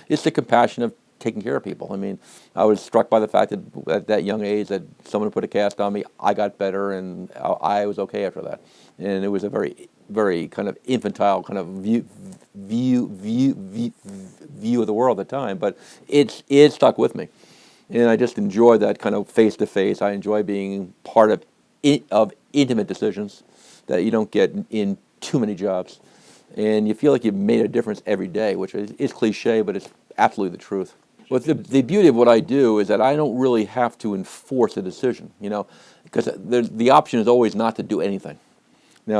it's the compassion of taking care of people. I mean, I was struck by the fact that at that young age that someone put a cast on me, I got better, and I was okay after that. And it was a very kind of infantile kind of view of the world at the time, but it stuck with me, and I just enjoy that kind of face to face. I enjoy being part of intimate decisions that you don't get in too many jobs, and you feel like you've made a difference every day, which is cliche, but it's absolutely the truth. But the beauty of what I do is that I don't really have to enforce a decision, because the option is always not to do anything.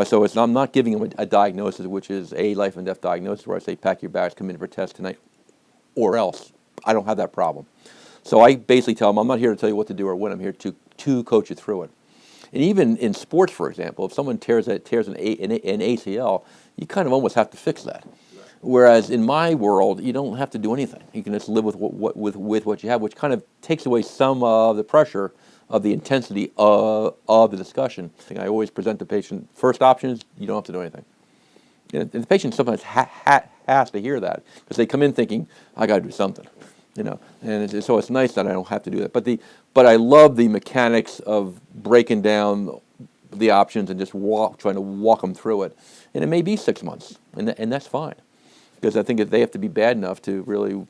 So I'm not giving them a diagnosis, which is a life and death diagnosis, where I say, pack your bags, come in for a test tonight, or else. I don't have that problem. So I basically tell them, I'm not here to tell you what to do or when. I'm here to coach you through it. And even in sports, for example, if someone tears an ACL, you kind of almost have to fix that. Whereas in my world, you don't have to do anything. You can just live with what you have, which kind of takes away some of the pressure of the intensity of the discussion. I always present the patient, first option is you don't have to do anything. And the patient sometimes has to hear that, because they come in thinking, I got to do something. And so it's nice that I don't have to do that. But I love the mechanics of breaking down the options and just trying to walk them through it. And it may be 6 months, and that's fine, because I think that they have to be bad enough to really,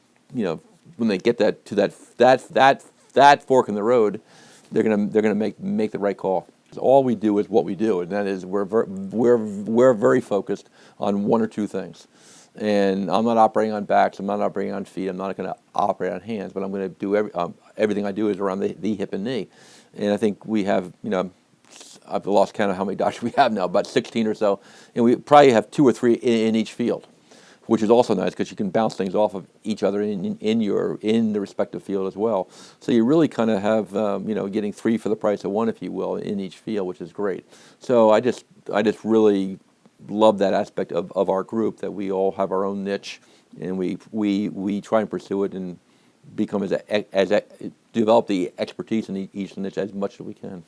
when they get to that fork in the road, they're gonna make the right call. All we do is what we do, and that is we're very focused on one or two things. And I'm not operating on backs. I'm not operating on feet. I'm not going to operate on hands. But I'm going to do everything I do is around the hip and knee. And I think we have, I've lost count of how many doctors we have now, about 16 or so. And we probably have 2 or 3 in each field, which is also nice because you can bounce things off of each other in the respective field as well. So you really kind of have, getting 3 for the price of 1, if you will, in each field, which is great. So I just really love that aspect of our group, that we all have our own niche, and we try and pursue it and become develop the expertise in each niche as much as we can.